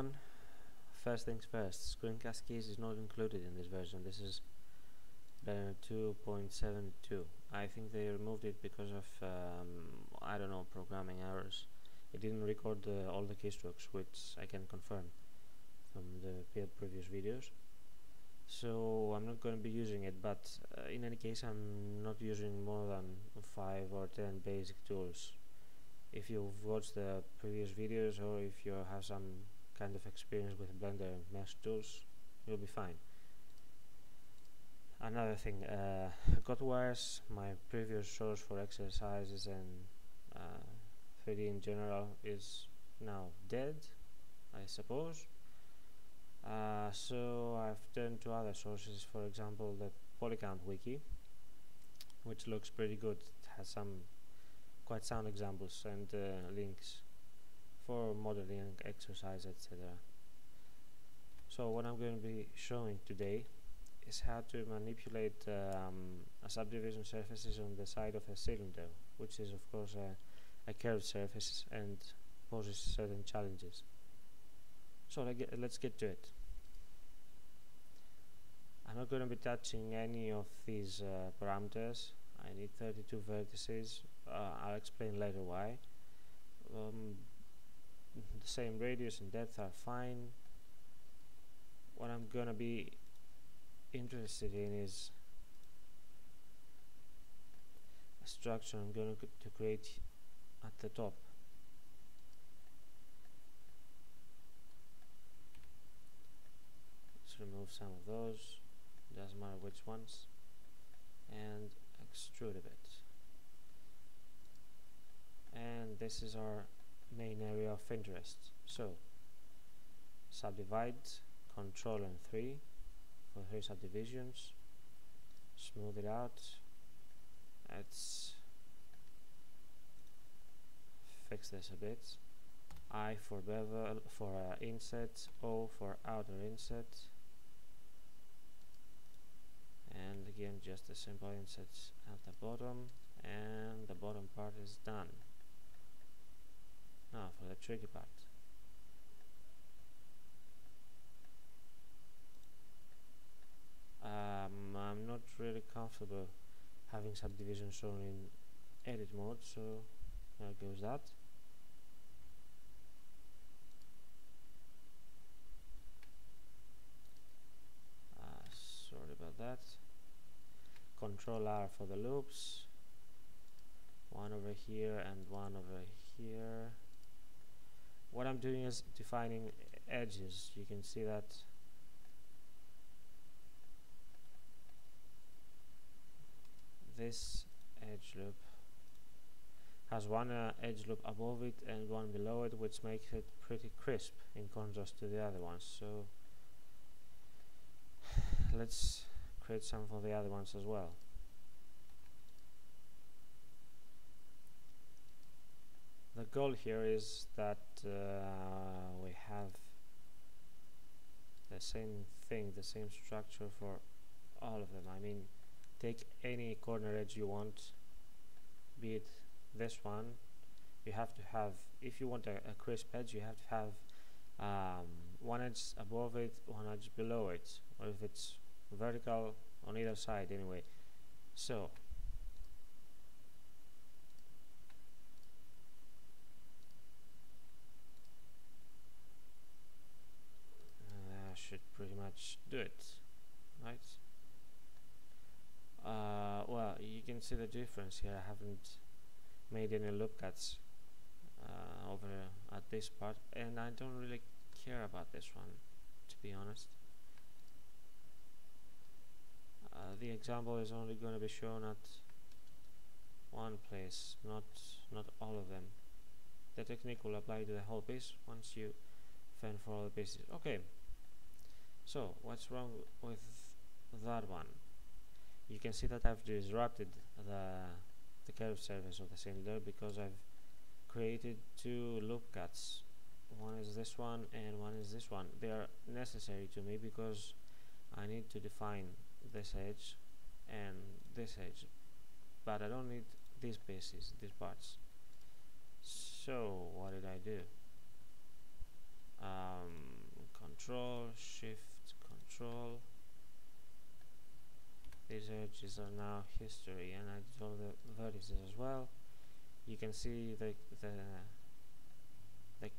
everyone. First things first, screencast keys is not included in this version. This is version 2.72. I think they removed it because of I don't know, programming errors. It didn't record all the keystrokes, which I can confirm from the previous videos. So I'm not going to be using it, but in any case I'm not using more than 5 or 10 basic tools. If you've watched the previous videos, or if you have some kind of experience with Blender mesh tools, you'll be fine. Another thing, Codewires, my previous source for exercises and 3D in general, is now dead, I suppose. So I've turned to other sources, for example the Polycount wiki, which looks pretty good. It has some quite sound examples and links for modeling, exercise, etc. So what I'm going to be showing today is how to manipulate subdivision surfaces on the side of a cylinder, which is of course a curved surface and poses certain challenges. So let's get to it. I'm not going to be touching any of these parameters. I need 32 vertices. I'll explain later why. The same radius and depth are fine. What I'm going to be interested in is a structure I'm going to create at the top. Let's remove some of those, doesn't matter which ones, and extrude a bit. And this is our main area of interest. So subdivide, Control and 3 for 3 subdivisions, smooth it out. Let's fix this a bit. I for bevel, for inset, O for outer inset, and again just a simple inset at the bottom, and the bottom part is done. Now for the tricky part. I'm not really comfortable having subdivision shown in edit mode, so there goes that. Sorry about that. Control R for the loops, one over here and one over here. What I'm doing is defining edges. You can see that this edge loop has one edge loop above it and one below it, which makes it pretty crisp in contrast to the other ones. So let's create some for the other ones as well. The goal here is that we have the same thing, the same structure for all of them. I mean, take any corner edge you want, be it this one. You have to have, if you want a crisp edge, you have to have one edge above it, one edge below it, or if it's vertical on either side anyway. So that should pretty much do it, right? Well, you can see the difference here. I haven't made any loop cuts over at this part, and I don't really care about this one, to be honest. The example is only going to be shown at one place, not all of them. The technique will apply to the whole piece once you fan for all the pieces. Okay, so what's wrong with that one? You can see that I've disrupted the curved surface of the cylinder because I've created 2 loop cuts. One is this one and one is this one. They are necessary to me because I need to define this edge and this edge, but I don't need these pieces, these parts. So what did I do? Control, Shift, Control. These edges are now history, and I did all the vertices as well. You can see the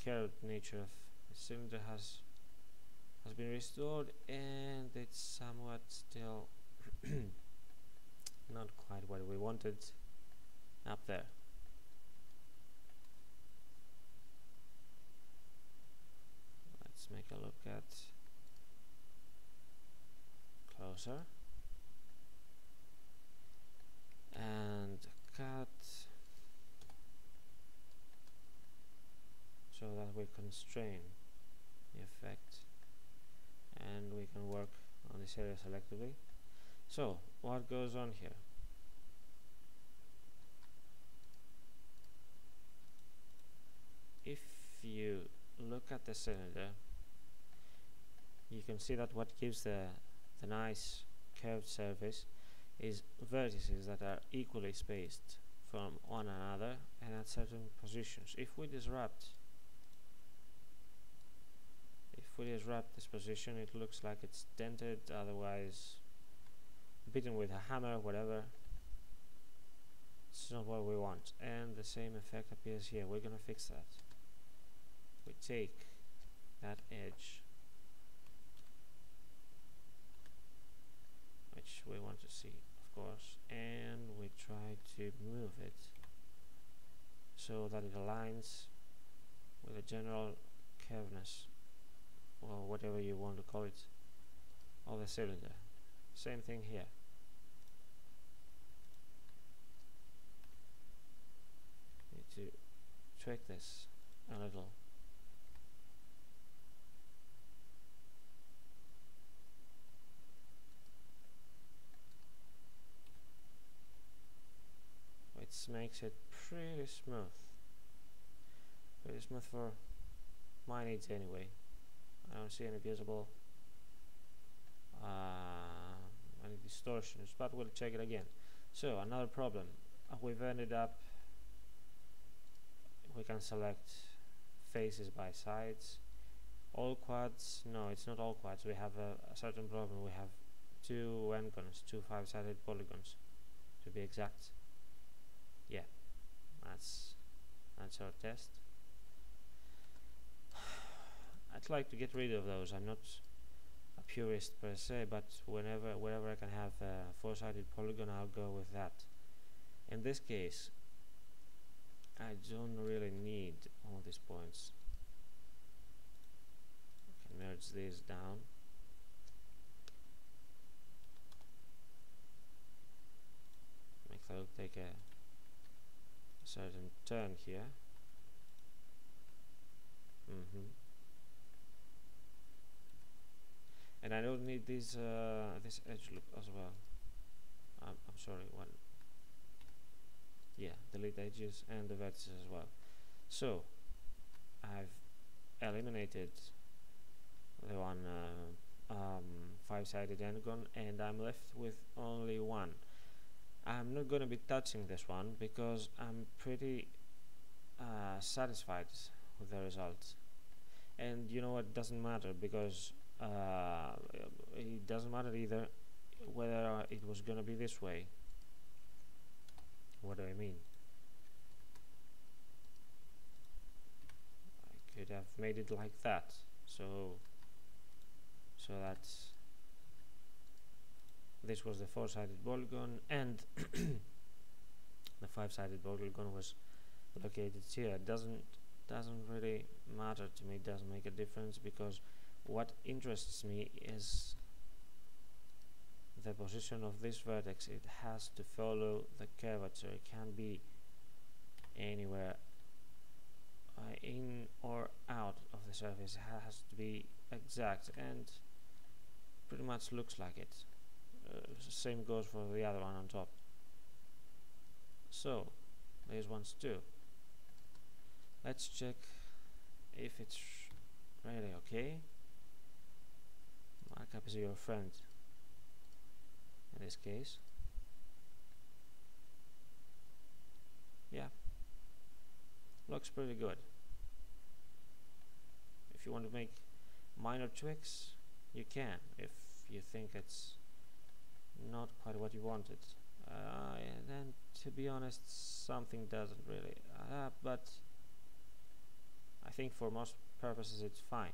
curved nature of the cylinder has been restored, and it's somewhat still not quite what we wanted up there. Let's make a look at closer and cut so that we constrain the effect, and we can work on this area selectively. So what goes on here? If you look at the cylinder, you can see that what gives the nice curved surface is vertices that are equally spaced from one another and at certain positions. If we disrupt this position, it looks like it's dented, otherwise beaten with a hammer, whatever. It's not what we want, and the same effect appears here. We're gonna fix that. We take that edge, which we want to see, of course, and we try to move it so that it aligns with the general curveness, or whatever you want to call it, of the cylinder. Same thing here. Need to tweak this a little. Which makes it pretty smooth for my needs anyway. I don't see any visible any distortions, but we'll check it again. So another problem, we've ended up, we can select faces by sides. All quads, no, it's not all quads. We have a certain problem. We have two n-cons, two 5-sided polygons to be exact. Yeah, that's our test. I'd like to get rid of those. I'm not a purist per se, but wherever I can have a 4-sided polygon, I'll go with that. In this case, I don't really need all these points. I can merge these down. Make the look take a certain turn here. And I don't need this this edge loop as well. I'm sorry, one. Yeah, delete edges and the vertices as well. So I've eliminated the one 5-sided n-gon, and I'm left with only one. I'm not going to be touching this one because I'm pretty satisfied with the result. And you know what, doesn't matter, because it doesn't matter either whether it was going to be this way. What do I mean? I could have made it like that, so that this was the 4-sided polygon and the 5-sided polygon was located here. It doesn't really matter to me. It doesn't make a difference, because what interests me is the position of this vertex. It has to follow the curvature. It can't be anywhere in or out of the surface. It has to be exact, and pretty much looks like it. Same goes for the other one on top. So these ones too. Let's check if it's really okay. Markup is your friend in this case. Yeah, looks pretty good. If you want to make minor tweaks, you can, if you think it's not quite what you wanted. And then, to be honest, something doesn't really add up, but I think for most purposes it's fine.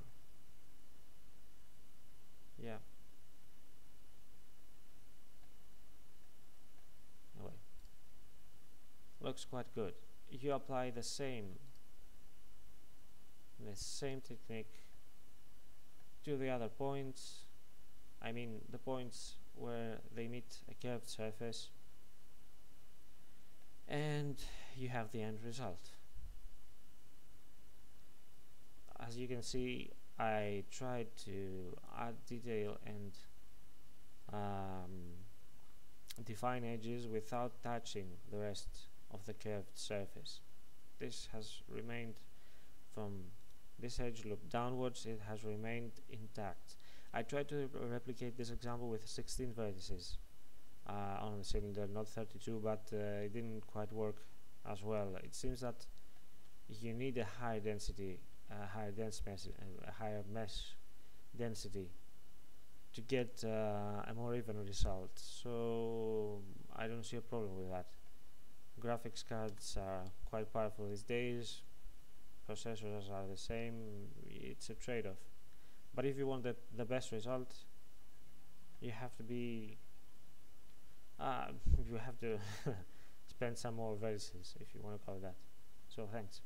Yeah. Anyway, looks quite good. You apply the same technique to the other points. I mean the points where they meet a curved surface, and you have the end result. As you can see, I tried to add detail and define edges without touching the rest of the curved surface. This has remained, from this edge loop downwards, it has remained intact. I tried to replicate this example with 16 vertices on the cylinder, not 32, but it didn't quite work as well. It seems that you need a higher density, a higher mesh density to get a more even result, so I don't see a problem with that. Graphics cards are quite powerful these days, processors are the same, it's a trade-off. But if you want the best result, you have to be you have to spend some more vertices, if you want to call it that. So thanks.